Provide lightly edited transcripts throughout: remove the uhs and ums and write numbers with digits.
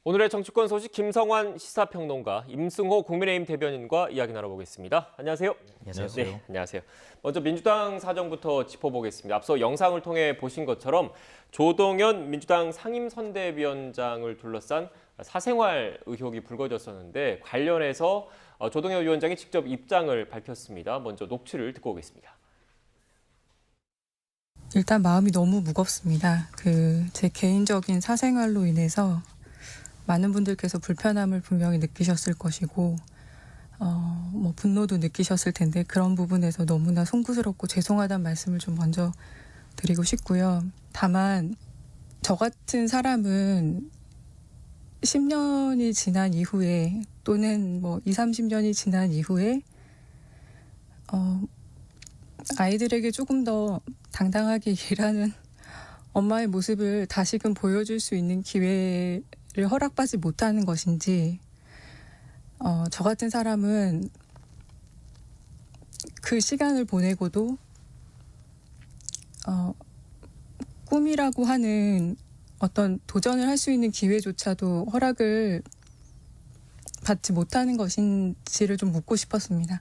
오늘의 정치권 소식 김성환 시사평론가, 임승호 국민의힘 대변인과 이야기 나눠보겠습니다. 안녕하세요. 안녕하세요. 네, 안녕하세요. 먼저 민주당 사정부터 짚어보겠습니다. 앞서 영상을 통해 보신 것처럼 조동연 민주당 상임선대위원장을 둘러싼 사생활 의혹이 불거졌었는데 관련해서 조동연 위원장이 직접 입장을 밝혔습니다. 먼저 녹취를 듣고 오겠습니다. 일단 마음이 너무 무겁습니다. 제 개인적인 사생활로 인해서 많은 분들께서 불편함을 분명히 느끼셨을 것이고 분노도 느끼셨을 텐데 그런 부분에서 너무나 송구스럽고 죄송하다는 말씀을 좀 먼저 드리고 싶고요. 다만 저 같은 사람은 10년이 지난 이후에 또는 20, 30년이 지난 이후에 아이들에게 조금 더 당당하게 일하는 엄마의 모습을 다시금 보여줄 수 있는 기회를 허락받지 못하는 것인지 저 같은 사람은 그 시간을 보내고도 꿈이라고 하는 어떤 도전을 할 수 있는 기회조차도 허락을 받지 못하는 것인지를 좀 묻고 싶었습니다.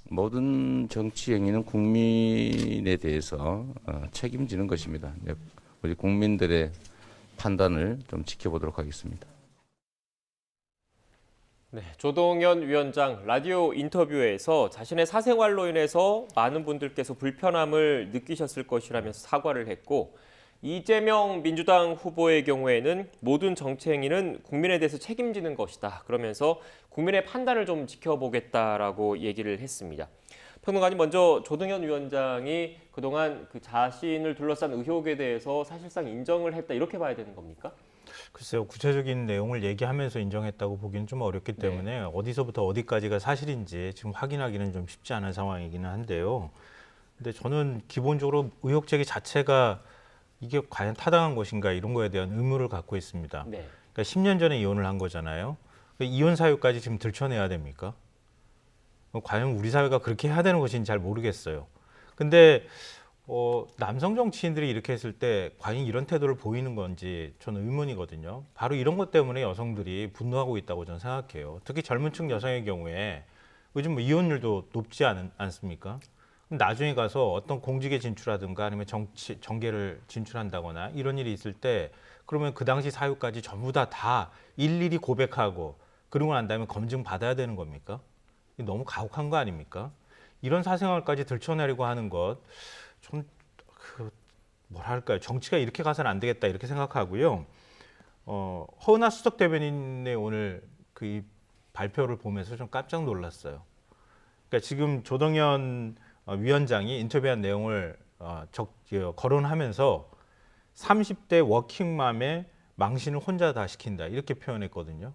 모든 정치 행위는 국민에 대해서 책임지는 것입니다. 우리 국민들의 판단을 좀 지켜보도록 하겠습니다. 네, 조동연 위원장 라디오 인터뷰에서 자신의 사생활로 인해서 많은 분들께서 불편함을 느끼셨을 것이라면서 사과를 했고, 이재명 민주당 후보의 경우에는 모든 정치 행위는 국민에 대해서 책임지는 것이다. 그러면서 국민의 판단을 좀 지켜보겠다라고 얘기를 했습니다. 평론가님, 먼저 조동연 위원장이 그동안 그 자신을 둘러싼 의혹에 대해서 사실상 인정을 했다, 이렇게 봐야 되는 겁니까? 글쎄요, 구체적인 내용을 얘기하면서 인정했다고 보기는 좀 어렵기 때문에 어디서부터 어디까지가 사실인지 지금 확인하기는 좀 쉽지 않은 상황이기는 한데요. 근데 저는 기본적으로 의혹 제기 자체가 이게 과연 타당한 것인가 이런 거에 대한 의무를 갖고 있습니다. 네. 그러니까 10년 전에 이혼을 한 거잖아요. 이혼 사유까지 지금 들춰내야 됩니까? 과연 우리 사회가 그렇게 해야 되는 것인지 잘 모르겠어요. 근데 남성 정치인들이 이렇게 했을 때 과연 이런 태도를 보이는 건지 저는 의문이거든요. 바로 이런 것 때문에 여성들이 분노하고 있다고 저는 생각해요. 특히 젊은 층 여성의 경우에 요즘 이혼율도 높지 않습니까? 나중에 가서 어떤 공직에 진출하든가 아니면 정계를 진출한다거나 이런 일이 있을 때 그러면 그 당시 사유까지 전부 다 일일이 고백하고 그러고 난 다음에 검증 받아야 되는 겁니까? 너무 가혹한 거 아닙니까? 이런 사생활까지 들춰내려고 하는 것, 좀 뭐랄까요, 정치가 이렇게 가서는 안 되겠다 이렇게 생각하고요. 허은하 수석 대변인의 오늘 이 발표를 보면서 좀 깜짝 놀랐어요. 그러니까 지금 조동연 위원장이 인터뷰한 내용을 거론하면서 30대 워킹맘의 망신을 혼자 다 시킨다 이렇게 표현했거든요.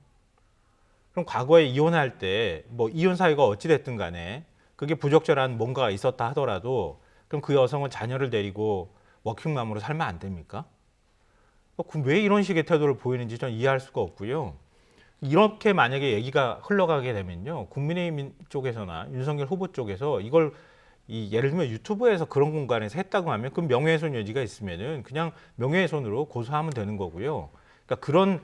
그럼 과거에 이혼할 때 이혼 사유가 어찌 됐든 간에 그게 부적절한 뭔가가 있었다 하더라도 그럼 그 여성은 자녀를 데리고 워킹맘으로 살면 안 됩니까? 그럼 왜 이런 식의 태도를 보이는지 저는 이해할 수가 없고요. 이렇게 만약에 얘기가 흘러가게 되면요, 국민의힘 쪽에서나 윤석열 후보 쪽에서 이걸 예를 들면 유튜브에서 그런 공간에서 했다고 하면 그 명예훼손 여지가 있으면은 그냥 명예훼손으로 고소하면 되는 거고요. 그러니까 그런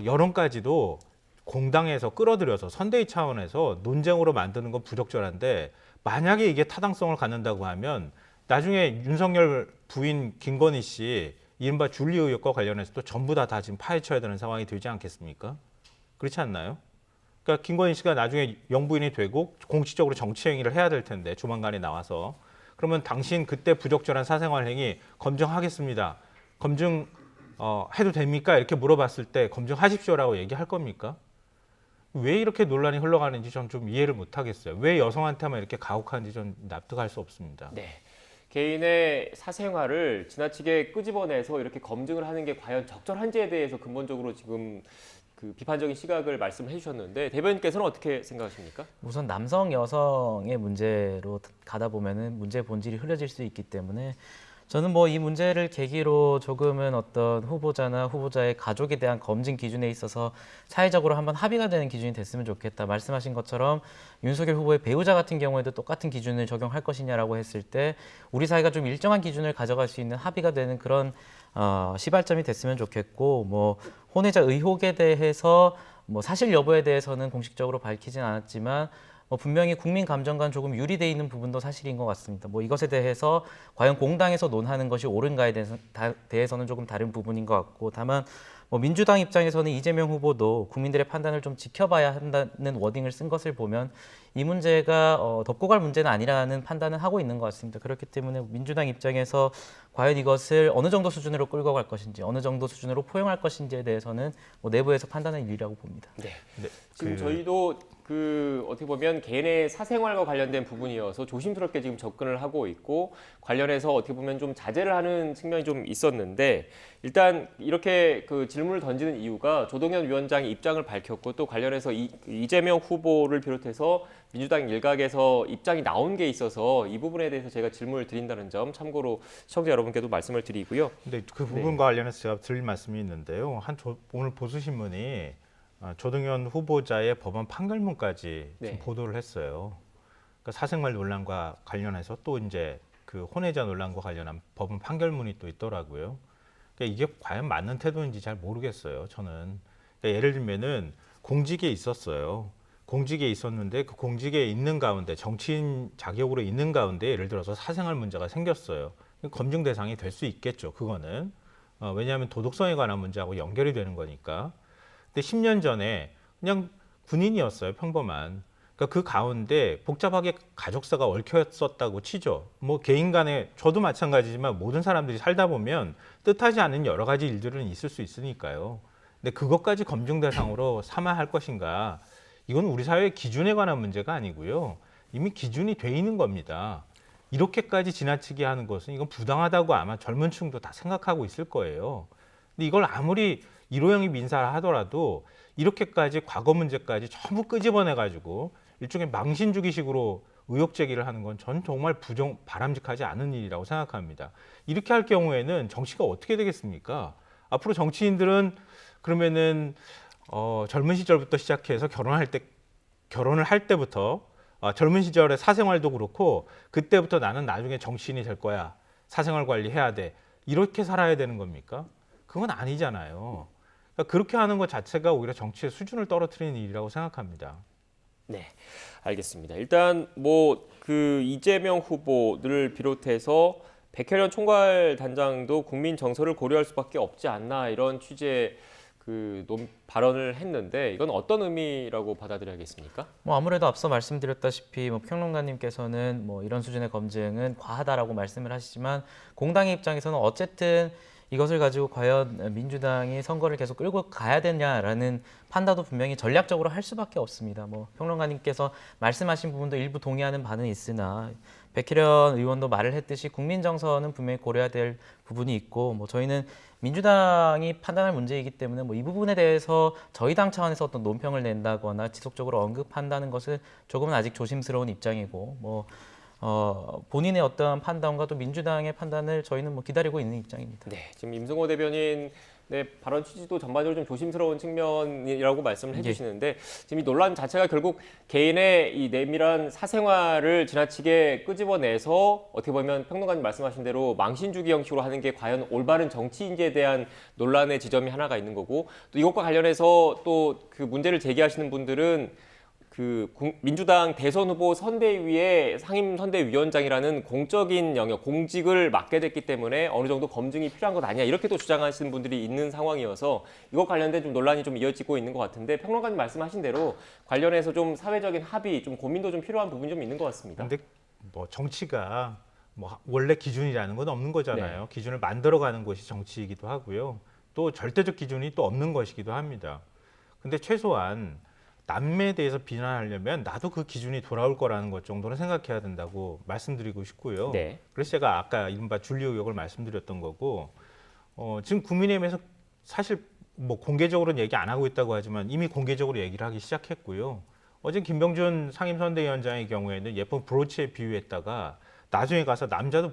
여론까지도 공당에서 끌어들여서 선대위 차원에서 논쟁으로 만드는 건 부적절한데, 만약에 이게 타당성을 갖는다고 하면 나중에 윤석열 부인 김건희 씨 이른바 줄리 의혹과 관련해서도 전부 다 지금 파헤쳐야 되는 상황이 되지 않겠습니까? 그렇지 않나요? 그러니까 김건희 씨가 나중에 영부인이 되고 공식적으로 정치 행위를 해야 될 텐데 조만간에 나와서, 그러면 당신 그때 부적절한 사생활 행위 검증하겠습니다. 검증 해도 됩니까? 이렇게 물어봤을 때 검증하십시오라고 얘기할 겁니까? 왜 이렇게 논란이 흘러가는지 전 좀 이해를 못 하겠어요. 왜 여성한테만 이렇게 가혹한지 전 납득할 수 없습니다. 네. 개인의 사생활을 지나치게 끄집어내서 이렇게 검증을 하는 게 과연 적절한지에 대해서 근본적으로 지금 그 비판적인 시각을 말씀해 주셨는데, 대변인께서는 어떻게 생각하십니까? 우선 남성 여성의 문제로 가다 보면은 문제의 본질이 흐려질 수 있기 때문에 저는 이 문제를 계기로 조금은 어떤 후보자나 후보자의 가족에 대한 검증 기준에 있어서 사회적으로 한번 합의가 되는 기준이 됐으면 좋겠다. 말씀하신 것처럼 윤석열 후보의 배우자 같은 경우에도 똑같은 기준을 적용할 것이냐라고 했을 때 우리 사회가 좀 일정한 기준을 가져갈 수 있는 합의가 되는 그런 시발점이 됐으면 좋겠고 뭐 혼외자 의혹에 대해서 뭐 사실 여부에 대해서는 공식적으로 밝히진 않았지만 분명히 국민 감정과는 조금 유리돼 있는 부분도 사실인 것 같습니다. 뭐 이것에 대해서 과연 공당에서 논하는 것이 옳은가에 대해서는 조금 다른 부분인 것 같고 다만 뭐 민주당 입장에서는 이재명 후보도 국민들의 판단을 좀 지켜봐야 한다는 워딩을 쓴 것을 보면 이 문제가 덮고 갈 문제는 아니라는 판단을 하고 있는 것 같습니다. 그렇기 때문에 민주당 입장에서 과연 이것을 어느 정도 수준으로 끌고 갈 것인지 어느 정도 수준으로 포용할 것인지에 대해서는 뭐 내부에서 판단할 일이라고 봅니다. 네. 지금 저희도 어떻게 보면 개인의 사생활과 관련된 부분이어서 조심스럽게 지금 접근을 하고 있고 관련해서 어떻게 보면 좀 자제를 하는 측면이 좀 있었는데 일단 이렇게 질문을 던지는 이유가 조동현 위원장이 입장을 밝혔고 또 관련해서 이재명 후보를 비롯해서 민주당 일각에서 입장이 나온 게 있어서 이 부분에 대해서 제가 질문을 드린다는 점 참고로 시청자 여러분께도 말씀을 드리고요. 근데 그 부분과 관련해서 제가 드릴 말씀이 있는데요. 오늘 보수신문이 조동현 후보자의 법원 판결문까지 네. 지금 보도를 했어요. 그러니까 사생활 논란과 관련해서 또 이제 그 혼외자 논란과 관련한 법원 판결문이 또 있더라고요. 그러니까 이게 과연 맞는 태도인지 잘 모르겠어요. 저는 그러니까 예를 들면은 공직에 있었어요. 공직에 있었는데 그 공직에 있는 가운데 정치인 자격으로 있는 가운데 예를 들어서 사생활 문제가 생겼어요. 검증 대상이 될 수 있겠죠. 그거는 왜냐하면 도덕성에 관한 문제하고 연결이 되는 거니까. 근데 10년 전에 그냥 군인이었어요. 평범한. 그러니까 그 가운데 복잡하게 가족사가 얽혀있었다고 치죠. 뭐 개인 간에 저도 마찬가지지만 모든 사람들이 살다 보면 뜻하지 않은 여러 가지 일들은 있을 수 있으니까요. 근데 그것까지 검증 대상으로 삼아야 할 것인가? 이건 우리 사회의 기준에 관한 문제가 아니고요. 이미 기준이 돼 있는 겁니다. 이렇게까지 지나치게 하는 것은 이건 부당하다고 아마 젊은 층도 다 생각하고 있을 거예요. 근데 이걸 아무리 이로영이 민사를 하더라도 이렇게까지 과거 문제까지 전부 끄집어내가지고 일종의 망신주기식으로 의혹 제기를 하는 건 전 정말 바람직하지 않은 일이라고 생각합니다. 이렇게 할 경우에는 정치가 어떻게 되겠습니까? 앞으로 정치인들은 그러면은 젊은 시절부터 시작해서 결혼을 할 때부터 젊은 시절의 사생활도 그렇고 그때부터 나는 나중에 정치인이 될 거야. 사생활 관리해야 돼. 이렇게 살아야 되는 겁니까? 그건 아니잖아요. 그러니까 그렇게 하는 것 자체가 오히려 정치의 수준을 떨어뜨리는 일이라고 생각합니다. 네, 알겠습니다. 일단 이재명 후보를 비롯해서 백혜련 총괄단장도 국민 정서를 고려할 수밖에 없지 않나 이런 취지의 발언을 했는데 이건 어떤 의미라고 받아들여야겠습니까? 뭐 아무래도 앞서 말씀드렸다시피 평론가님께서는 이런 수준의 검증은 과하다라고 말씀을 하시지만 공당의 입장에서는 어쨌든 이것을 가지고 과연 민주당이 선거를 계속 끌고 가야 되냐라는 판단도 분명히 전략적으로 할 수밖에 없습니다. 평론가님께서 말씀하신 부분도 일부 동의하는 바는 있으나 백혜련 의원도 말을 했듯이 국민 정서는 분명히 고려해야 될 부분이 있고 저희는 민주당이 판단할 문제이기 때문에 이 부분에 대해서 저희 당 차원에서 어떤 논평을 낸다거나 지속적으로 언급한다는 것은 조금은 아직 조심스러운 입장이고 본인의 어떤 판단과 또 민주당의 판단을 저희는 기다리고 있는 입장입니다. 네, 지금 임승호 대변인 발언 취지도 전반적으로 좀 조심스러운 측면이라고 말씀을 해주시는데 지금 이 논란 자체가 결국 개인의 이 내밀한 사생활을 지나치게 끄집어내서 어떻게 보면 평론가님 말씀하신 대로 망신주기 형식으로 하는 게 과연 올바른 정치인지에 대한 논란의 지점이 하나가 있는 거고 또 이것과 관련해서 또 문제를 제기하시는 분들은 민주당 대선 후보 선대위의 상임선대위원장이라는 공적인 영역, 공직을 맡게 됐기 때문에 어느 정도 검증이 필요한 것 아니야 이렇게 또 주장하시는 분들이 있는 상황이어서 이것 관련된 좀 논란이 좀 이어지고 있는 것 같은데 평론가님 말씀하신 대로 관련해서 좀 사회적인 합의, 좀 고민도 좀 필요한 부분이 좀 있는 것 같습니다. 근데 정치가 원래 기준이라는 건 없는 거잖아요. 네. 기준을 만들어가는 것이 정치이기도 하고요. 또 절대적 기준이 또 없는 것이기도 합니다. 근데 최소한 남에 대해서 비난하려면 나도 그 기준이 돌아올 거라는 것 정도는 생각해야 된다고 말씀드리고 싶고요. 네. 그래서 제가 아까 이른바 줄리 의혹을 말씀드렸던 거고 지금 국민의힘에서 사실 공개적으로는 얘기 안 하고 있다고 하지만 이미 공개적으로 얘기를 하기 시작했고요. 어제 김병준 상임선대위원장의 경우에는 예쁜 브로치에 비유했다가 나중에 가서 남자도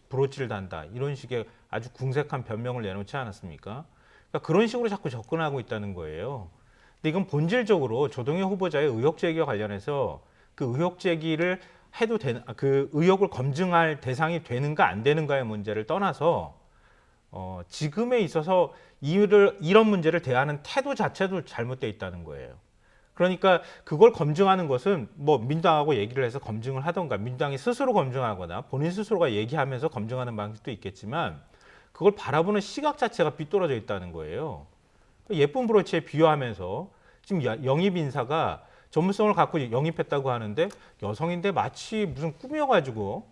브로치를 단다 이런 식의 아주 궁색한 변명을 내놓지 않았습니까? 그러니까 그런 식으로 자꾸 접근하고 있다는 거예요. 근데 이건 본질적으로 조동현 후보자의 의혹 제기와 관련해서 그 의혹 제기를 해도 되는, 그 의혹을 검증할 대상이 되는가 안 되는가의 문제를 떠나서 지금에 있어서 이런 문제를 대하는 태도 자체도 잘못되어 있다는 거예요. 그러니까 그걸 검증하는 것은 뭐 민주당하고 얘기를 해서 검증을 하던가 민주당이 스스로 검증하거나 본인 스스로가 얘기하면서 검증하는 방식도 있겠지만 그걸 바라보는 시각 자체가 삐뚤어져 있다는 거예요. 예쁜 브로치에 비유하면서 지금 영입 인사가 전문성을 갖고 영입했다고 하는데 여성인데 마치 무슨 꾸며가지고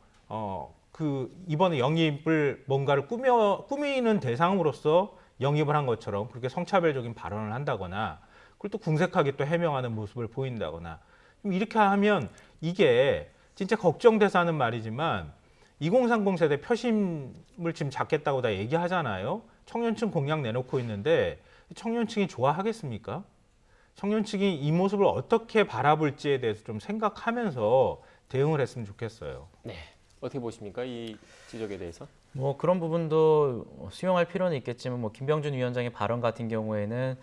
이번에 영입을 뭔가를 꾸미는 대상으로서 영입을 한 것처럼 그렇게 성차별적인 발언을 한다거나 그걸 또 궁색하게 또 해명하는 모습을 보인다거나 이렇게 하면 이게 진짜 걱정돼서 하는 말이지만 2030 세대 표심을 지금 잡겠다고 다 얘기하잖아요. 청년층 공약 내놓고 있는데 청년층이 좋아하겠습니까? 청년층이 이 모습을 어떻게 바라볼지에 대해서 좀 생각하면서 대응을 했으면 좋겠어요. 네. 어떻게 보십니까? 이 지적에 대해서? 뭐 그런 부분도 수용할 필요는 있겠지만 뭐 김병준 위원장의 발언 같은 경우에는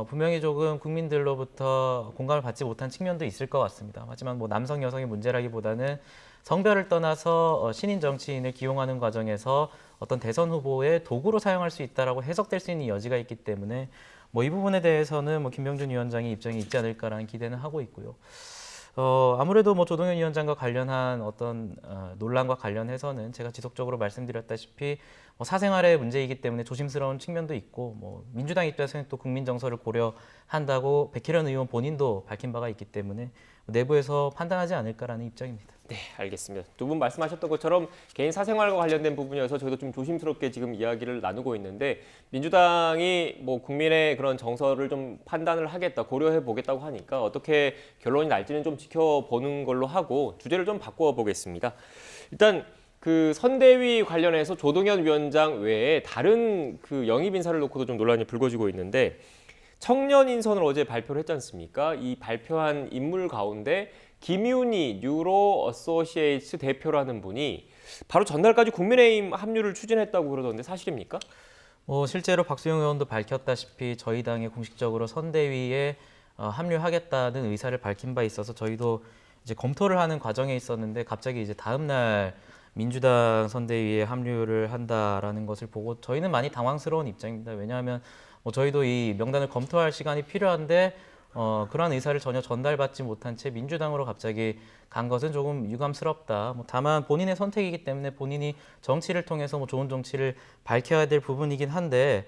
분명히 조금 국민들로부터 공감을 받지 못한 측면도 있을 것 같습니다. 하지만 뭐 남성 여성의 문제라기보다는 성별을 떠나서 신인 정치인을 기용하는 과정에서 어떤 대선 후보의 도구로 사용할 수 있다라고 해석될 수 있는 여지가 있기 때문에 뭐 이 부분에 대해서는 뭐 김병준 위원장의 입장이 있지 않을까라는 기대는 하고 있고요. 아무래도 뭐 조동현 위원장과 관련한 어떤 논란과 관련해서는 제가 지속적으로 말씀드렸다시피 뭐 사생활의 문제이기 때문에 조심스러운 측면도 있고 뭐 민주당 입장에서는 또 국민 정서를 고려한다고 백혜련 의원 본인도 밝힌 바가 있기 때문에 내부에서 판단하지 않을까라는 입장입니다. 네, 알겠습니다. 두 분 말씀하셨던 것처럼 개인 사생활과 관련된 부분이어서 저희도 좀 조심스럽게 지금 이야기를 나누고 있는데 민주당이 뭐 국민의 그런 정서를 좀 판단을 하겠다, 고려해 보겠다고 하니까 어떻게 결론이 날지는 좀 지켜보는 걸로 하고 주제를 좀 바꿔 보겠습니다. 일단 그 선대위 관련해서 조동현 위원장 외에 다른 그 영입 인사를 놓고도 좀 논란이 불거지고 있는데 청년 인선을 어제 발표를 했지 않습니까? 이 발표한 인물 가운데 김윤희 뉴로 어소시에이츠 대표라는 분이 바로 전날까지 국민의힘 합류를 추진했다고 그러던데 사실입니까? 실제로 박수영 의원도 밝혔다시피 저희 당에 공식적으로 선대위에 합류하겠다는 의사를 밝힌 바 있어서 저희도 이제 검토를 하는 과정에 있었는데 갑자기 이제 다음 날 민주당 선대위에 합류를 한다라는 것을 보고 저희는 많이 당황스러운 입장입니다. 왜냐하면 저희도 이 명단을 검토할 시간이 필요한데 그러한 의사를 전혀 전달받지 못한 채 민주당으로 갑자기 간 것은 조금 유감스럽다. 다만 본인의 선택이기 때문에 본인이 정치를 통해서 좋은 정치를 밝혀야 될 부분이긴 한데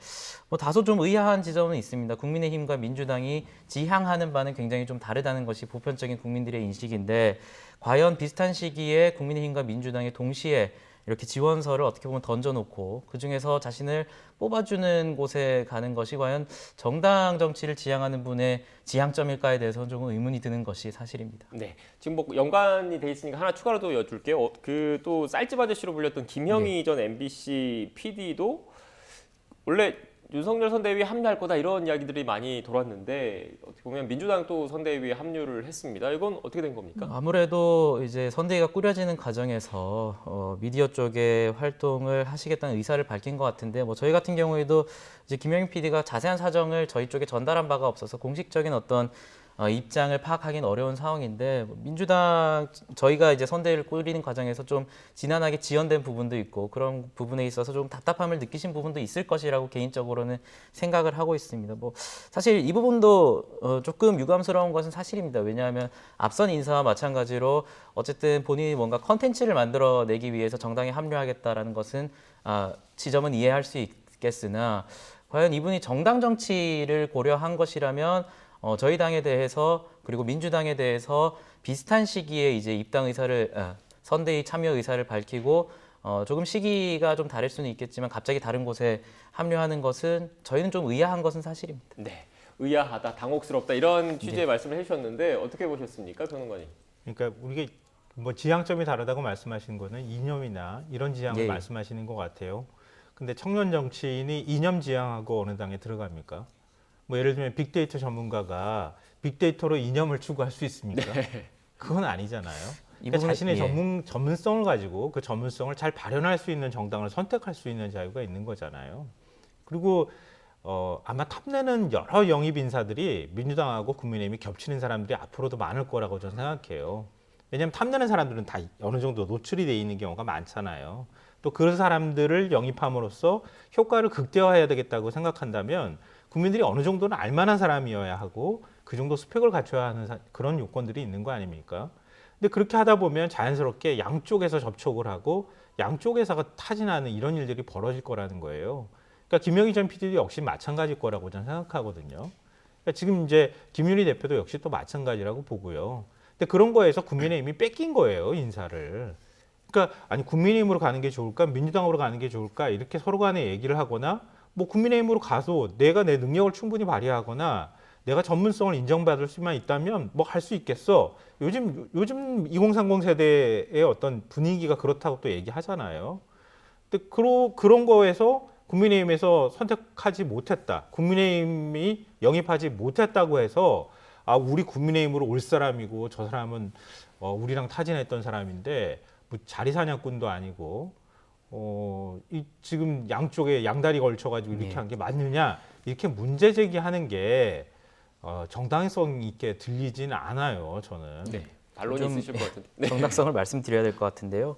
다소 좀 의아한 지점은 있습니다. 국민의힘과 민주당이 지향하는 바는 굉장히 좀 다르다는 것이 보편적인 국민들의 인식인데 과연 비슷한 시기에 국민의힘과 민주당이 동시에 이렇게 지원서를 어떻게 보면 던져놓고 그중에서 자신을 뽑아주는 곳에 가는 것이 과연 정당 정치를 지향하는 분의 지향점일까에 대해서는 조금 의문이 드는 것이 사실입니다. 네, 지금 뭐 연관이 돼 있으니까 하나 추가로 여쭐게요. 그 또 쌀집 아저씨로 불렸던 김형희 전 MBC PD도 원래 윤석열 선대위에 합류할 거다 이런 이야기들이 많이 돌았는데 어떻게 보면 민주당 또 선대위에 합류를 했습니다. 이건 어떻게 된 겁니까? 아무래도 이제 선대위가 꾸려지는 과정에서 미디어 쪽에 활동을 하시겠다는 의사를 밝힌 것 같은데 저희 같은 경우에도 이제 김영희 PD가 자세한 사정을 저희 쪽에 전달한 바가 없어서 공식적인 어떤 입장을 파악하기는 어려운 상황인데 민주당 저희가 이제 선대위를 꾸리는 과정에서 좀 지난하게 지연된 부분도 있고 그런 부분에 있어서 좀 답답함을 느끼신 부분도 있을 것이라고 개인적으로는 생각을 하고 있습니다. 사실 이 부분도 조금 유감스러운 것은 사실입니다. 왜냐하면 앞선 인사와 마찬가지로 어쨌든 본인이 뭔가 컨텐츠를 만들어내기 위해서 정당에 합류하겠다라는 것은 지점은 이해할 수 있겠으나 과연 이분이 정당 정치를 고려한 것이라면 저희 당에 대해서 그리고 민주당에 대해서 비슷한 시기에 이제 입당 의사를 선대위 참여 의사를 밝히고 조금 시기가 좀 다를 수는 있겠지만 갑자기 다른 곳에 합류하는 것은 저희는 좀 의아한 것은 사실입니다. 네, 의아하다, 당혹스럽다 이런 취지의 말씀을 해주셨는데 어떻게 보셨습니까, 평론가님? 그러니까 우리가 지향점이 다르다고 말씀하시는 거는 이념이나 이런 지향을 말씀하시는 것 같아요. 근데 청년 정치인이 이념 지향하고 어느 당에 들어갑니까? 예를 들면 빅데이터 전문가가 빅데이터로 이념을 추구할 수 있습니까? 네. 그건 아니잖아요. 그러니까 자신의 전문성을 가지고 그 전문성을 잘 발현할 수 있는 정당을 선택할 수 있는 자유가 있는 거잖아요. 그리고 아마 탐내는 여러 영입 인사들이 민주당하고 국민의힘이 겹치는 사람들이 앞으로도 많을 거라고 저는 생각해요. 왜냐하면 탐내는 사람들은 다 어느 정도 노출이 돼 있는 경우가 많잖아요. 또 그런 사람들을 영입함으로써 효과를 극대화해야 되겠다고 생각한다면 국민들이 어느 정도는 알만한 사람이어야 하고 그 정도 스펙을 갖춰야 하는 그런 요건들이 있는 거 아닙니까? 근데 그렇게 하다 보면 자연스럽게 양쪽에서 접촉을 하고 양쪽에서 타진하는 이런 일들이 벌어질 거라는 거예요. 그러니까 김영희 전 PD도 역시 마찬가지일 거라고 저는 생각하거든요. 그러니까 지금 이제 김윤희 대표도 역시 또 마찬가지라고 보고요. 근데 그런 거에서 국민의힘이 뺏긴 거예요, 인사를. 그러니까 아니 국민의힘으로 가는 게 좋을까, 민주당으로 가는 게 좋을까 이렇게 서로 간에 얘기를 하거나 뭐 국민의힘으로 가서 내가 내 능력을 충분히 발휘하거나 내가 전문성을 인정받을 수만 있다면 뭐 할 수 있겠어. 요즘 2030 세대의 어떤 분위기가 그렇다고 또 얘기하잖아요. 근데 그런 거에서 국민의힘에서 선택하지 못했다. 국민의힘이 영입하지 못했다고 해서 아 우리 국민의힘으로 올 사람이고 저 사람은 우리랑 타진했던 사람인데 뭐 자리 사냥꾼도 아니고 지금 양쪽에 양다리 걸쳐가지고 이렇게 한 게 맞느냐 이렇게 문제 제기하는 게 정당성 있게 들리지는 않아요. 저는. 네. 반론이 좀, 있으실 것 같은데. 네. 정당성을 말씀드려야 될 것 같은데요.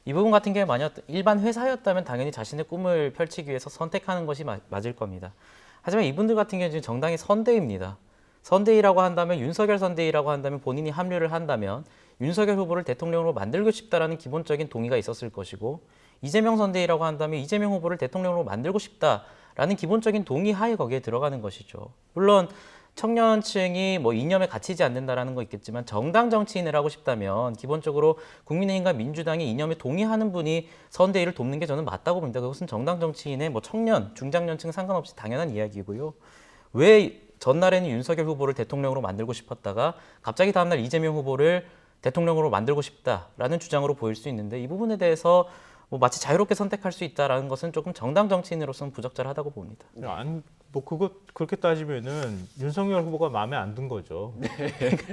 이 부분 같은 경우에 만약 일반 회사였다면 당연히 자신의 꿈을 펼치기 위해서 선택하는 것이 맞을 겁니다. 하지만 이분들 같은 경우는 지금 정당이 선대위입니다. 선대위라고 한다면 윤석열 선대위라고 한다면 본인이 합류를 한다면 윤석열 후보를 대통령으로 만들고 싶다라는 기본적인 동의가 있었을 것이고 이재명 선대위라고 한다면 이재명 후보를 대통령으로 만들고 싶다라는 기본적인 동의 하에 거기에 들어가는 것이죠. 물론 청년층이 뭐 이념에 갇히지 않는다라는 거 있겠지만 정당 정치인을 하고 싶다면 기본적으로 국민의힘과 민주당이 이념에 동의하는 분이 선대위를 돕는 게 저는 맞다고 봅니다. 그것은 정당 정치인의 뭐 청년, 중장년층 상관없이 당연한 이야기고요. 왜 전날에는 윤석열 후보를 대통령으로 만들고 싶었다가 갑자기 다음날 이재명 후보를 대통령으로 만들고 싶다라는 주장으로 보일 수 있는데 이 부분에 대해서 뭐 마치 자유롭게 선택할 수 있다라는 것은 조금 정당 정치인으로서는 부적절하다고 봅니다. 아니 뭐 그렇게 따지면은 윤석열 후보가 마음에 안 든 거죠. 네.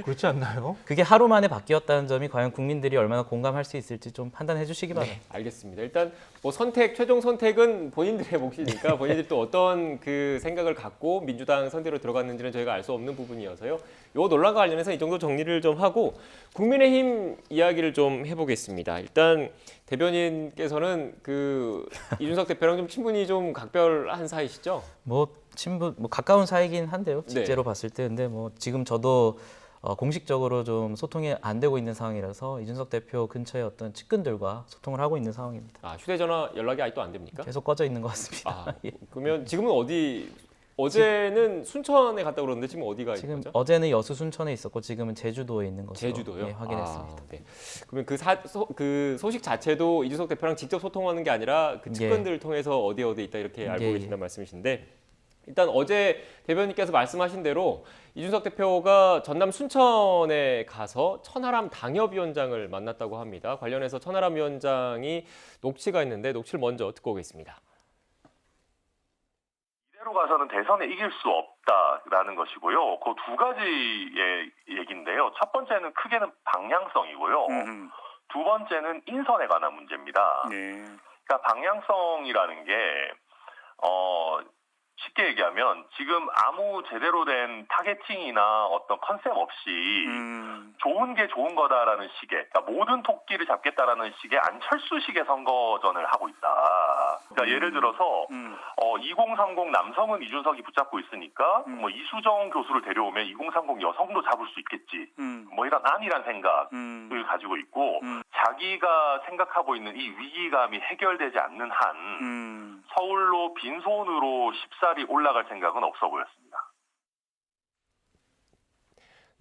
그렇지 않나요? 그게 하루 만에 바뀌었다는 점이 과연 국민들이 얼마나 공감할 수 있을지 좀 판단해 주시기 바랍니다. 네, 알겠습니다. 일단 뭐 최종 선택은 본인들의 몫이니까 본인들이 또 어떤 그 생각을 갖고 민주당 선대로 들어갔는지는 저희가 알 수 없는 부분이어서요. 요 논란과 관련해서 이 정도 정리를 좀 하고 국민의힘 이야기를 좀 해보겠습니다. 일단 대변인께서는 그 이준석 대표랑 좀 친분이 좀 각별한 사이시죠? 친분 가까운 사이긴 한데요. 직제로 봤을 때 근데 뭐 지금 저도 공식적으로 좀 소통이 안 되고 있는 상황이라서 이준석 대표 근처의 어떤 측근들과 소통을 하고 있는 상황입니다. 아, 휴대전화 연락이 아직도 안 됩니까? 계속 꺼져 있는 것 같습니다. 아, 그러면 지금은 어디? 어제는 순천에 갔다 그러는데 지금 어디가 있는 지금 거죠? 어제는 여수 순천에 있었고 지금은 제주도에 있는 것으로 제주도요? 예, 확인했습니다. 아, 네. 그러면 그 소식 자체도 이준석 대표랑 직접 소통하는 게 아니라 그 측근들을 통해서 어디에 있다 이렇게 알고 계신다는 말씀이신데 일단 어제 대변인께서 말씀하신 대로 이준석 대표가 전남 순천에 가서 천하람 당협위원장을 만났다고 합니다. 관련해서 천하람 위원장이 녹취가 있는데 녹취를 먼저 듣고 오겠습니다. 이대로 가서는 대선에 이길 수 없다라는 것이고요. 그 두 가지의 얘기인데요. 첫 번째는 크게는 방향성이고요. 두 번째는 인선에 관한 문제입니다. 네. 그러니까 방향성이라는 게 쉽게 얘기하면 지금 아무 제대로 된 타겟팅이나 어떤 컨셉 없이 좋은 게 좋은 거다라는 식의 그러니까 모든 토끼를 잡겠다라는 식의 안철수식의 선거전을 하고 있다. 그러니까 예를 들어서 2030 남성은 이준석이 붙잡고 있으니까 뭐 이수정 교수를 데려오면 2030 여성도 잡을 수 있겠지. 뭐 이런 안이란 생각을 가지고 있고 자기가 생각하고 있는 이 위기감이 해결되지 않는 한 서울로 빈손으로 쉽사리 올라갈 생각은 없어 보였습니다.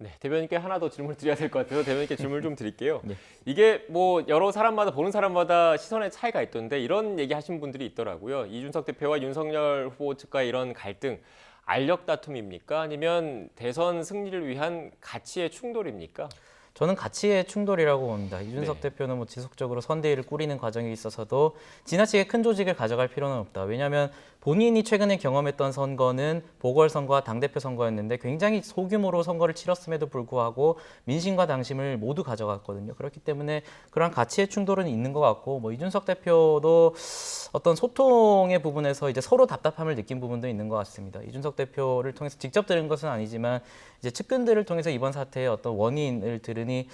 네, 대변인께 하나 더 질문을 드려야 될 것 같아서 대변인께 질문을 좀 드릴게요. 네. 이게 뭐 여러 사람마다 보는 사람마다 시선의 차이가 있던데 이런 얘기 하신 분들이 있더라고요. 이준석 대표와 윤석열 후보 측과의 이런 갈등, 알력 다툼입니까? 아니면 대선 승리를 위한 가치의 충돌입니까? 저는 가치의 충돌이라고 봅니다. 이준석 네. 대표는 뭐 지속적으로 선대위를 꾸리는 과정에 있어서도 지나치게 큰 조직을 가져갈 필요는 없다. 왜냐하면 본인이 최근에 경험했던 선거는 보궐선거와 당대표 선거였는데 굉장히 소규모로 선거를 치렀음에도 불구하고 민심과 당심을 모두 가져갔거든요. 그렇기 때문에 그런 가치의 충돌은 있는 것 같고 뭐 이준석 대표도 어떤 소통의 부분에서 이제 서로 답답함을 느낀 부분도 있는 것 같습니다. 이준석 대표를 통해서 직접 들은 것은 아니지만 이제 측근들을 통해서 이번 사태의 어떤 원인을 들으니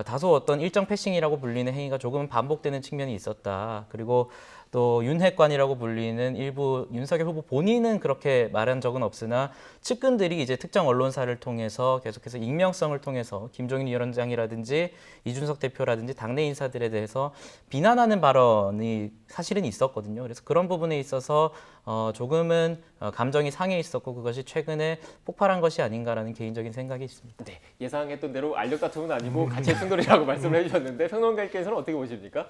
다소 어떤 일정 패싱이라고 불리는 행위가 조금 반복되는 측면이 있었다. 그리고 또 윤핵관이라고 불리는 일부 윤석열 후보 본인은 그렇게 말한 적은 없으나 측근들이 이제 특정 언론사를 통해서 계속해서 익명성을 통해서 김종인 위원장이라든지 이준석 대표라든지 당내 인사들에 대해서 비난하는 발언이 사실은 있었거든요. 그래서 그런 부분에 있어서 조금은 감정이 상해 있었고 그것이 최근에 폭발한 것이 아닌가라는 개인적인 생각이 있습니다. 네, 예상했던 대로 알력 다툼은 아니고 가치의 충돌이라고 말씀을 해주셨는데 평론가님께서는 어떻게 보십니까?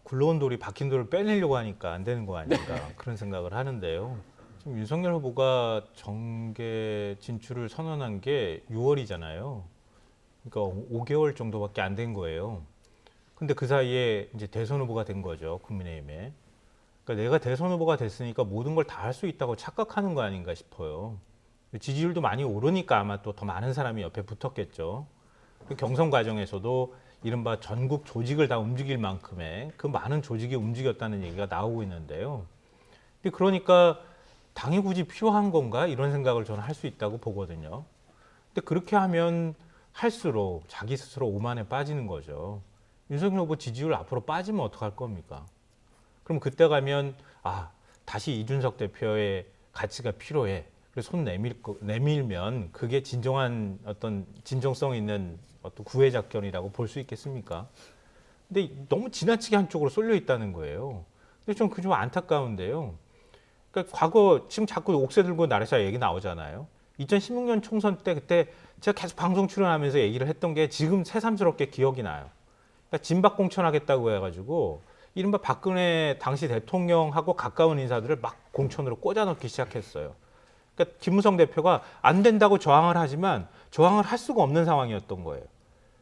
굴러온 돌이 박힌 돌을 빼내려고 하니까 안 되는 거 아닌가 그런 생각을 하는데요. 지금 윤석열 후보가 정계 진출을 선언한 게 6월이잖아요. 그러니까 5개월 정도밖에 안 된 거예요. 근데 그 사이에 이제 대선 후보가 된 거죠, 국민의힘에. 그러니까 내가 대선 후보가 됐으니까 모든 걸 다 할 수 있다고 착각하는 거 아닌가 싶어요. 지지율도 많이 오르니까 아마 또 더 많은 사람이 옆에 붙었겠죠. 경선 과정에서도 이른바 전국 조직을 다 움직일 만큼의 그 많은 조직이 움직였다는 얘기가 나오고 있는데요. 근데 그러니까 당이 굳이 필요한 건가 이런 생각을 저는 할 수 있다고 보거든요. 근데 그렇게 하면 할수록 자기 스스로 오만에 빠지는 거죠. 윤석열 후보 지지율 앞으로 빠지면 어떡할 겁니까? 그럼 그때 가면 다시 이준석 대표의 가치가 필요해. 그래서 손 내밀면 그게 진정한 어떤 진정성 있는 어떤 구애 작전이라고 볼 수 있겠습니까? 근데 너무 지나치게 한쪽으로 쏠려 있다는 거예요. 근데 좀 그게 좀 안타까운데요. 그러니까 과거 지금 자꾸 옥새 들고 나르샤 얘기 나오잖아요. 2016년 총선 때 그때 제가 계속 방송 출연하면서 얘기를 했던 게 지금 새삼스럽게 기억이 나요. 그러니까 진박 공천하겠다고 해가지고 이른바 박근혜 당시 대통령하고 가까운 인사들을 막 공천으로 꽂아넣기 시작했어요. 그러니까 김무성 대표가 안 된다고 저항을 하지만 저항을 할 수가 없는 상황이었던 거예요.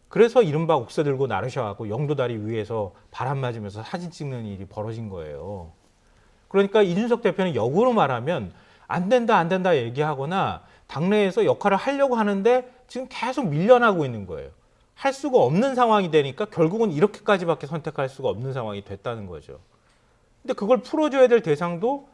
그래서 이른바 옥새 들고 나르샤하고 영도다리 위에서 바람 맞으면서 사진 찍는 일이 벌어진 거예요. 그러니까 이준석 대표는 역으로 말하면 안 된다 얘기하거나 당내에서 역할을 하려고 하는데 지금 계속 밀려나고 있는 거예요. 할 수가 없는 상황이 되니까 결국은 이렇게까지밖에 선택할 수가 없는 상황이 됐다는 거죠. 근데 그걸 풀어줘야 될 대상도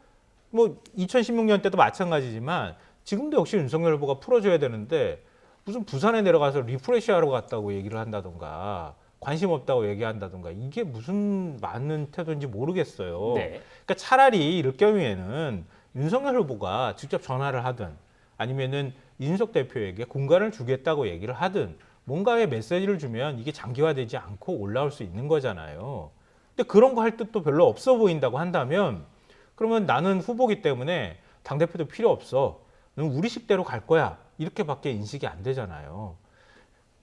뭐 2016년 때도 마찬가지지만 지금도 역시 윤석열 후보가 풀어줘야 되는데 무슨 부산에 내려가서 리프레시하러 갔다고 얘기를 한다던가 관심 없다고 얘기한다던가 이게 무슨 맞는 태도인지 모르겠어요. 네. 그러니까 차라리 이럴 경우에는 윤석열 후보가 직접 전화를 하든 아니면은 이준석 대표에게 공간을 주겠다고 얘기를 하든 뭔가의 메시지를 주면 이게 장기화되지 않고 올라올 수 있는 거잖아요. 근데 그런 거 할 뜻도 별로 없어 보인다고 한다면 그러면 나는 후보기 때문에 당대표도 필요 없어. 넌 우리 식대로 갈 거야. 이렇게밖에 인식이 안 되잖아요.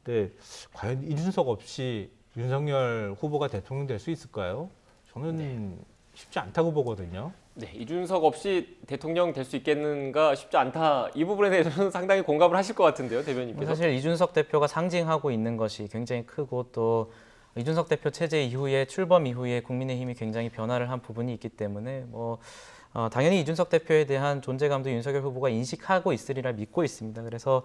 근데 과연 이준석 없이 윤석열 후보가 대통령 될 수 있을까요? 저는 쉽지 않다고 보거든요. 네, 이준석 없이 대통령 될 수 있겠는가 쉽지 않다. 이 부분에 대해서는 상당히 공감을 하실 것 같은데요, 대변인께서. 사실 이준석 대표가 상징하고 있는 것이 굉장히 크고 또 이준석 대표 체제 이후에 출범 이후에 국민의힘이 굉장히 변화를 한 부분이 있기 때문에 당연히 이준석 대표에 대한 존재감도 윤석열 후보가 인식하고 있으리라 믿고 있습니다. 그래서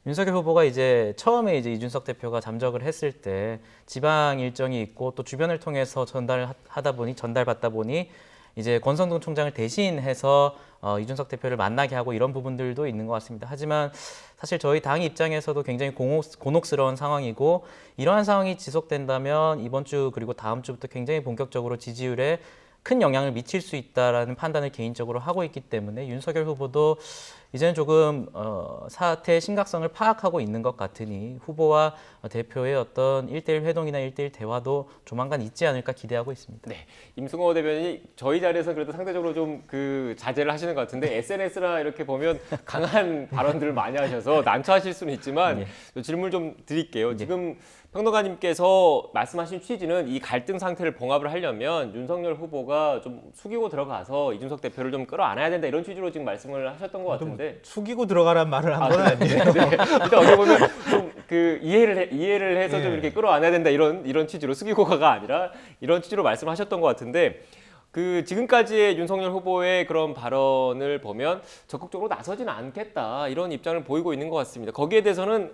윤석열 후보가 이제 처음에 이제 이준석 대표가 잠적을 했을 때 지방 일정이 있고 또 주변을 통해서 전달받다 보니 이제 권성동 총장을 대신해서 이준석 대표를 만나게 하고 이런 부분들도 있는 것 같습니다. 하지만 사실 저희 당 입장에서도 굉장히 곤혹스러운 상황이고 이러한 상황이 지속된다면 이번 주 그리고 다음 주부터 굉장히 본격적으로 지지율에 큰 영향을 미칠 수 있다라는 판단을 개인적으로 하고 있기 때문에 윤석열 후보도 이제는 조금 사태의 심각성을 파악하고 있는 것 같으니 후보와 대표의 어떤 1대1 회동이나 1대1 대화도 조만간 있지 않을까 기대하고 있습니다. 네, 임승호 대변인이 저희 자리에서 그래도 상대적으로 좀 그 자제를 하시는 것 같은데 SNS나 이렇게 보면 강한 발언들을 많이 하셔서 난처하실 수는 있지만 질문 좀 드릴게요. 지금 평론가님께서 말씀하신 취지는 이 갈등 상태를 봉합을 하려면 윤석열 후보가 좀 숙이고 들어가서 이준석 대표를 좀 끌어안아야 된다 이런 취지로 지금 말씀을 하셨던 것 같은데 숙이고 들어가란 말을 한 건 아니에요. 네. 일단 어떻게 보면 좀 그 이해를 해서 좀 이렇게 끌어안아야 된다 이런 취지로 숙이고가 아니라 이런 취지로 말씀하셨던 것 같은데 그 지금까지의 윤석열 후보의 그런 발언을 보면 적극적으로 나서지는 않겠다 이런 입장을 보이고 있는 것 같습니다. 거기에 대해서는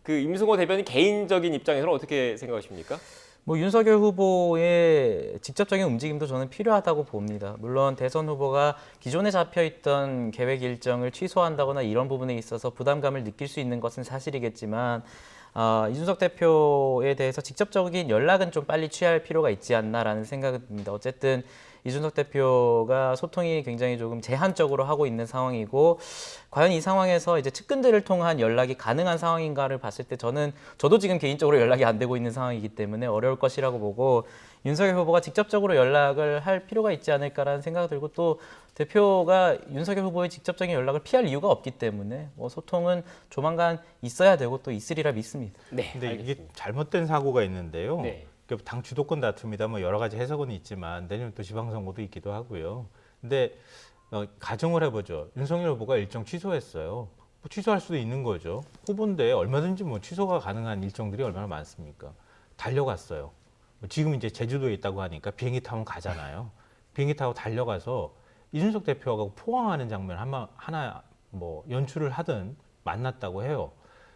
그 임승호 대변인 개인적인 입장에서는 어떻게 생각하십니까? 뭐 윤석열 후보의 직접적인 움직임도 저는 필요하다고 봅니다. 물론 대선 후보가 기존에 잡혀있던 계획 일정을 취소한다거나 이런 부분에 있어서 부담감을 느낄 수 있는 것은 사실이겠지만 이준석 대표에 대해서 직접적인 연락은 좀 빨리 취할 필요가 있지 않나라는 생각은 듭니다. 어쨌든 이준석 대표가 소통이 굉장히 조금 제한적으로 하고 있는 상황이고 과연 이 상황에서 이제 측근들을 통한 연락이 가능한 상황인가를 봤을 때 저도 지금 개인적으로 연락이 안 되고 있는 상황이기 때문에 어려울 것이라고 보고 윤석열 후보가 직접적으로 연락을 할 필요가 있지 않을까라는 생각이 들고 또 대표가 윤석열 후보의 직접적인 연락을 피할 이유가 없기 때문에 뭐 소통은 조만간 있어야 되고 또 있으리라 믿습니다. 네. 근데 알겠습니다. 이게 잘못된 사고가 있는데요. 네. 당 주도권 다툼이다 뭐 여러 가지 해석은 있지만 내년 또 지방선거도 있기도 하고요. 근데 가정을 해보죠. 윤석열 후보가 일정 취소했어요. 뭐 취소할 수도 있는 거죠. 후보인데 얼마든지 뭐 취소가 가능한 일정들이 얼마나 많습니까? 달려갔어요. 지금 이제 제주도에 있다고 하니까 비행기 타면 가잖아요. 비행기 타고 달려가서 이준석 대표하고 포항하는 장면 하나 뭐 연출을 하든 만났다고 해요.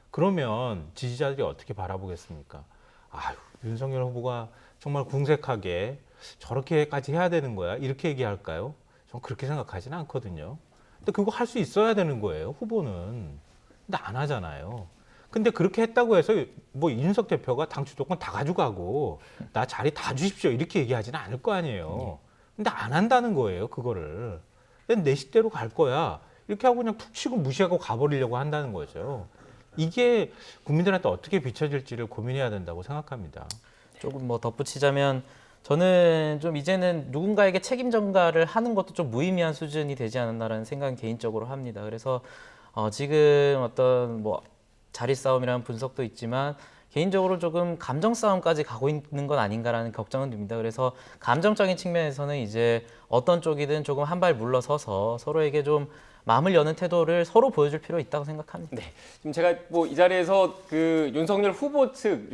그러면 지지자들이 어떻게 바라보겠습니까? 아유, 윤석열 후보가 정말 궁색하게 저렇게까지 해야 되는 거야? 이렇게 얘기할까요? 전 그렇게 생각하지는 않거든요. 근데 그거 할 수 있어야 되는 거예요, 후보는. 근데 안 하잖아요. 근데 그렇게 했다고 해서 뭐 이준석 대표가 당 주도권 다 가져가고 나 자리 다 주십시오 이렇게 얘기하지는 않을 거 아니에요. 근데 안 한다는 거예요, 그거를. 내 식대로 갈 거야. 이렇게 하고 그냥 툭 치고 무시하고 가버리려고 한다는 거죠. 이게 국민들한테 어떻게 비춰질지를 고민해야 된다고 생각합니다. 조금 뭐 덧붙이자면 저는 좀 이제는 누군가에게 책임 전가를 하는 것도 좀 무의미한 수준이 되지 않았나라는 생각은 개인적으로 합니다. 그래서 지금 어떤 뭐 자리 싸움이라는 분석도 있지만 개인적으로 조금 감정 싸움까지 가고 있는 건 아닌가라는 걱정은 듭니다. 그래서 감정적인 측면에서는 이제 어떤 쪽이든 조금 한 발 물러서서 서로에게 좀 마음을 여는 태도를 서로 보여줄 필요가 있다고 생각합니다. 네. 지금 제가 뭐 이 자리에서 그 윤석열 후보 측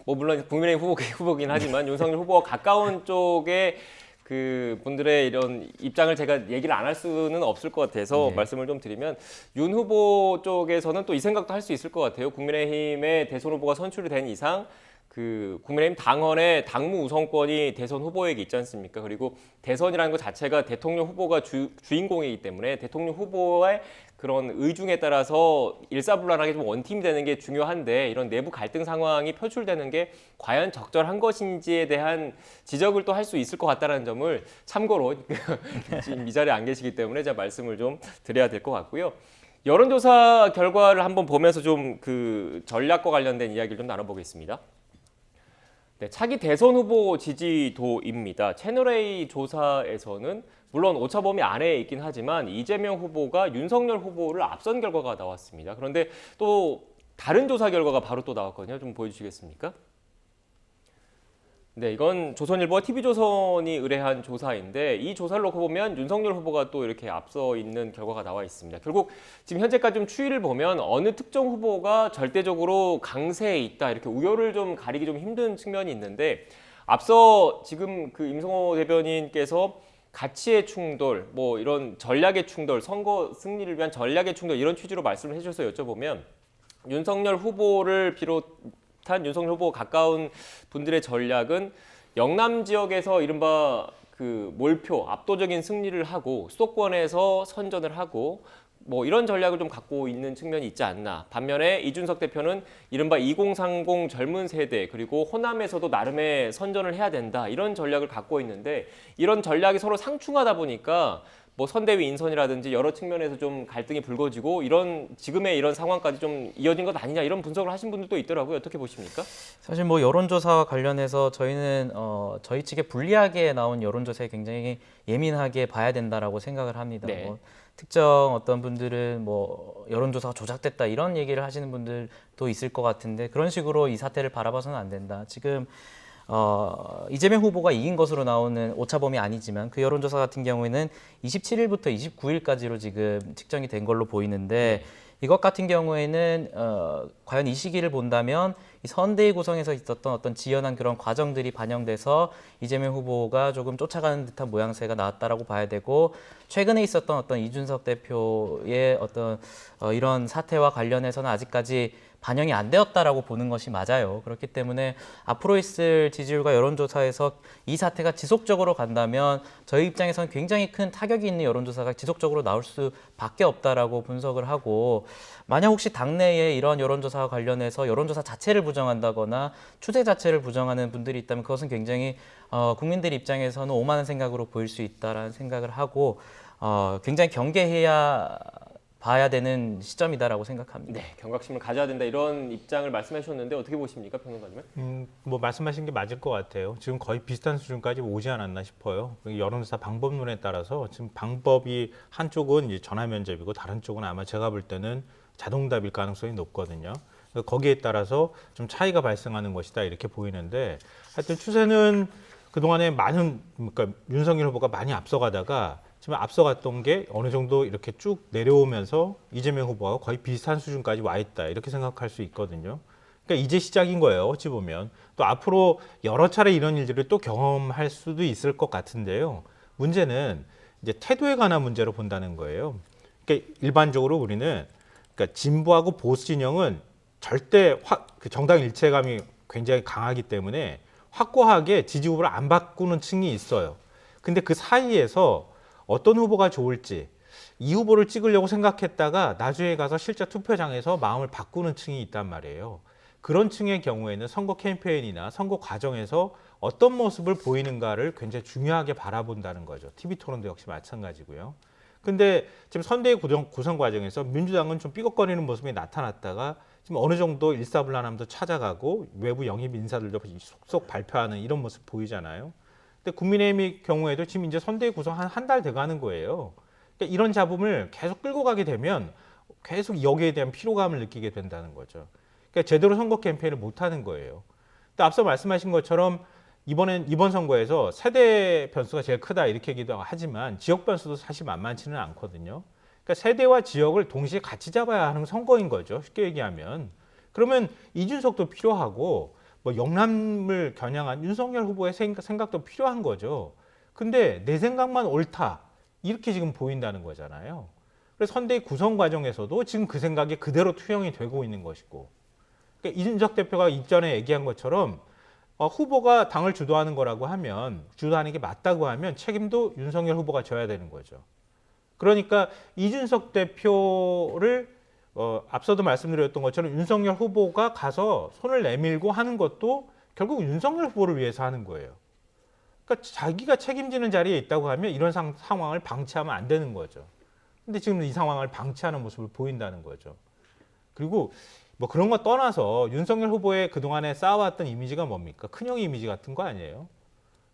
뭐 물론 국민의힘 후보긴 하지만 윤석열 후보와 가까운 쪽에 그 분들의 이런 입장을 제가 얘기를 안 할 수는 없을 것 같아서 말씀을 좀 드리면 윤 후보 쪽에서는 또 이 생각도 할 수 있을 것 같아요. 국민의힘의 대선 후보가 선출이 된 이상 그 국민의힘 당헌의 당무 우선권이 대선 후보에게 있지 않습니까? 그리고 대선이라는 것 자체가 대통령 후보가 주인공이기 때문에 대통령 후보의 그런 의중에 따라서 일사불란하게 좀 원팀이 되는 게 중요한데 이런 내부 갈등 상황이 표출되는 게 과연 적절한 것인지에 대한 지적을 또 할 수 있을 것 같다는 점을 참고로 지금 이 자리에 안 계시기 때문에 제가 말씀을 좀 드려야 될 것 같고요. 여론조사 결과를 한번 보면서 좀 그 전략과 관련된 이야기를 좀 나눠보겠습니다. 네, 차기 대선 후보 지지도입니다. 채널A 조사에서는 물론 오차 범위 안에 있긴 하지만 이재명 후보가 윤석열 후보를 앞선 결과가 나왔습니다. 그런데 또 다른 조사 결과가 바로 또 나왔거든요. 좀 보여주시겠습니까? 네, 이건 조선일보와 TV조선이 의뢰한 조사인데 이 조사를 놓고 보면 윤석열 후보가 또 이렇게 앞서 있는 결과가 나와 있습니다. 결국 지금 현재까지 좀 추이를 보면 어느 특정 후보가 절대적으로 강세에 있다 이렇게 우열을 좀 가리기 좀 힘든 측면이 있는데 앞서 지금 그 임성호 대변인께서 가치의 충돌, 뭐 이런 전략의 충돌, 선거 승리를 위한 전략의 충돌 이런 취지로 말씀을 해주셔서 여쭤보면 윤석열 후보를 비롯한 윤석열 후보 가까운 분들의 전략은 영남 지역에서 이른바 그 몰표, 압도적인 승리를 하고 수도권에서 선전을 하고 뭐 이런 전략을 좀 갖고 있는 측면이 있지 않나. 반면에 이준석 대표는 이른바 2030 젊은 세대 그리고 호남에서도 나름의 선전을 해야 된다. 이런 전략을 갖고 있는데 이런 전략이 서로 상충하다 보니까 뭐 선대위 인선이라든지 여러 측면에서 좀 갈등이 불거지고 이런 지금의 이런 상황까지 좀 이어진 것 아니냐 이런 분석을 하신 분들도 있더라고요. 어떻게 보십니까? 사실 뭐 여론조사와 관련해서 저희는 저희 측에 불리하게 나온 여론조사에 굉장히 예민하게 봐야 된다라고 생각을 합니다. 네. 뭐 특정 어떤 분들은 뭐 여론조사가 조작됐다 이런 얘기를 하시는 분들도 있을 것 같은데 그런 식으로 이 사태를 바라봐서는 안 된다. 지금 이재명 후보가 이긴 것으로 나오는 오차범위 아니지만 그 여론조사 같은 경우에는 27일부터 29일까지로 지금 측정이 된 걸로 보이는데 이것 같은 경우에는 과연 이 시기를 본다면 이 선대위 구성에서 있었던 어떤 지연한 그런 과정들이 반영돼서 이재명 후보가 조금 쫓아가는 듯한 모양새가 나왔다라고 봐야 되고, 최근에 있었던 어떤 이준석 대표의 어떤 이런 사태와 관련해서는 아직까지 반영이 안 되었다라고 보는 것이 맞아요. 그렇기 때문에 앞으로 있을 지지율과 여론조사에서 이 사태가 지속적으로 간다면 저희 입장에서는 굉장히 큰 타격이 있는 여론조사가 지속적으로 나올 수밖에 없다라고 분석을 하고, 만약 혹시 당내에 이런 여론조사와 관련해서 여론조사 자체를 부정한다거나 추세 자체를 부정하는 분들이 있다면 그것은 굉장히 국민들 입장에서는 오만한 생각으로 보일 수 있다라는 생각을 하고 굉장히 경계해야 봐야 되는 시점이다라고 생각합니다. 네, 경각심을 가져야 된다 이런 입장을 말씀해 주셨는데 어떻게 보십니까, 평론가님? 뭐 말씀하신 게 맞을 것 같아요. 지금 거의 비슷한 수준까지 오지 않았나 싶어요. 여론조사 방법론에 따라서 지금 방법이 한쪽은 이제 전화 면접이고 다른 쪽은 아마 제가 볼 때는 자동답일 가능성이 높거든요. 거기에 따라서 좀 차이가 발생하는 것이다 이렇게 보이는데, 하여튼 추세는 그동안에 그러니까 윤석열 후보가 많이 앞서가다가 지금 앞서갔던 게 어느 정도 이렇게 쭉 내려오면서 이재명 후보가 거의 비슷한 수준까지 와 있다 이렇게 생각할 수 있거든요. 그러니까 이제 시작인 거예요. 어찌 보면 또 앞으로 여러 차례 이런 일들을 또 경험할 수도 있을 것 같은데요. 문제는 이제 태도에 관한 문제로 본다는 거예요. 그러니까 일반적으로 우리는 그러니까 진보하고 보수 진영은 절대 그 정당 일체감이 굉장히 강하기 때문에 확고하게 지지 후보를 안 바꾸는 층이 있어요. 근데 그 사이에서 어떤 후보가 좋을지 이 후보를 찍으려고 생각했다가 나중에 가서 실제 투표장에서 마음을 바꾸는 층이 있단 말이에요. 그런 층의 경우에는 선거 캠페인이나 선거 과정에서 어떤 모습을 보이는가를 굉장히 중요하게 바라본다는 거죠. TV 토론도 역시 마찬가지고요. 근데 지금 선대위 구성 과정에서 민주당은 좀 삐걱거리는 모습이 나타났다가 지금 어느 정도 일사불란함도 찾아가고 외부 영입 인사들도 속속 발표하는 이런 모습 보이잖아요. 근데 국민의힘의 경우에도 지금 이제 선대위 구성 한 달 돼가는 거예요. 그러니까 이런 잡음을 계속 끌고 가게 되면 계속 여기에 대한 피로감을 느끼게 된다는 거죠. 그러니까 제대로 선거 캠페인을 못 하는 거예요. 근데 앞서 말씀하신 것처럼 이번 선거에서 세대 변수가 제일 크다 이렇게 얘기도 하지만 지역 변수도 사실 만만치는 않거든요. 그러니까 세대와 지역을 동시에 같이 잡아야 하는 선거인 거죠. 쉽게 얘기하면. 그러면 이준석도 필요하고 뭐 영남을 겨냥한 윤석열 후보의 생각도 필요한 거죠. 근데 내 생각만 옳다 이렇게 지금 보인다는 거잖아요. 그래서 선대위 구성 과정에서도 지금 그 생각이 그대로 투영이 되고 있는 것이고, 그러니까 이준석 대표가 이전에 얘기한 것처럼 후보가 당을 주도하는 거라고 하면, 주도하는 게 맞다고 하면 책임도 윤석열 후보가 져야 되는 거죠. 그러니까 이준석 대표를 앞서도 말씀드렸던 것처럼 윤석열 후보가 가서 손을 내밀고 하는 것도 결국 윤석열 후보를 위해서 하는 거예요. 그러니까 자기가 책임지는 자리에 있다고 하면 이런 상황을 방치하면 안 되는 거죠. 근데 지금 이 상황을 방치하는 모습을 보인다는 거죠. 그리고 뭐 그런 거 떠나서 윤석열 후보의 그동안에 쌓아왔던 이미지가 뭡니까? 큰형 이미지 같은 거 아니에요?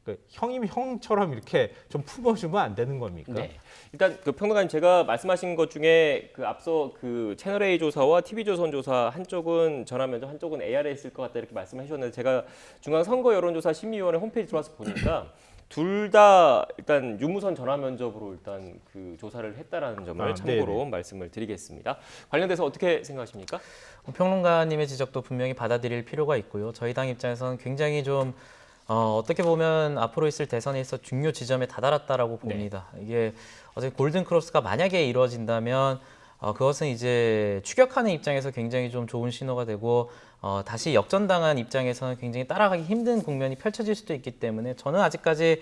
그러니까 형처럼 이렇게 좀 품어주면 안 되는 겁니까? 네. 일단 그 평론가님, 제가 말씀하신 것 중에 그 앞서 그 채널A 조사와 TV조선 조사 한쪽은 전화면접, 한쪽은 ARS일 것 같다 이렇게 말씀하셨는데, 제가 중앙선거여론조사심의위원회 홈페이지 들어와서 보니까 둘 다 일단 유무선 전화면접으로 일단 그 조사를 했다라는 점을 참고로 네네. 말씀을 드리겠습니다. 관련돼서 어떻게 생각하십니까? 평론가님의 지적도 분명히 받아들일 필요가 있고요. 저희 당 입장에서는 굉장히 좀 어떻게 보면 앞으로 있을 대선에 있어 중요 지점에 다다랐다라고 봅니다. 이게 어제 골든 크로스가 만약에 이루어진다면 그것은 이제 추격하는 입장에서 굉장히 좀 좋은 신호가 되고 다시 역전당한 입장에서는 굉장히 따라가기 힘든 국면이 펼쳐질 수도 있기 때문에 저는 아직까지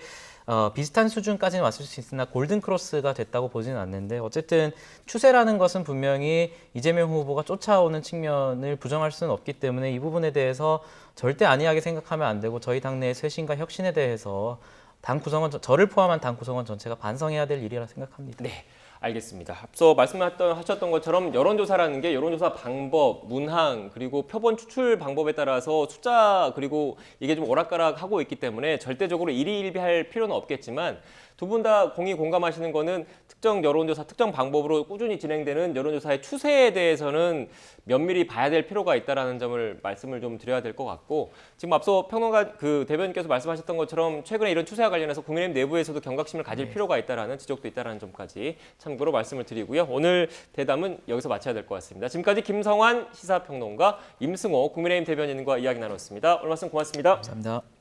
비슷한 수준까지는 왔을 수 있으나 골든 크로스가 됐다고 보지는 않는데, 어쨌든 추세라는 것은 분명히 이재명 후보가 쫓아오는 측면을 부정할 수는 없기 때문에 이 부분에 대해서 절대 안이하게 생각하면 안 되고, 저희 당내의 쇄신과 혁신에 대해서 당 구성원, 저를 포함한 당 구성원 전체가 반성해야 될 일이라 생각합니다. 네. 알겠습니다. 앞서 말씀하셨던 것처럼 여론조사라는 게 여론조사 방법, 문항, 그리고 표본 추출 방법에 따라서 숫자, 그리고 이게 좀 오락가락하고 있기 때문에 절대적으로 일희일비할 필요는 없겠지만 두 분 다 공히 공감하시는 거는 특정 여론조사, 특정 방법으로 꾸준히 진행되는 여론조사의 추세에 대해서는 면밀히 봐야 될 필요가 있다는 점을 말씀을 좀 드려야 될 것 같고, 지금 앞서 평론가 대변인께서 말씀하셨던 것처럼 최근에 이런 추세와 관련해서 국민의힘 내부에서도 경각심을 가질 필요가 있다는 지적도 있다는 점까지 참고로 말씀을 드리고요. 오늘 대담은 여기서 마쳐야 될 것 같습니다. 지금까지 김성환 시사평론가, 임승호 국민의힘 대변인과 이야기 나눴습니다. 오늘 말씀 고맙습니다. 감사합니다.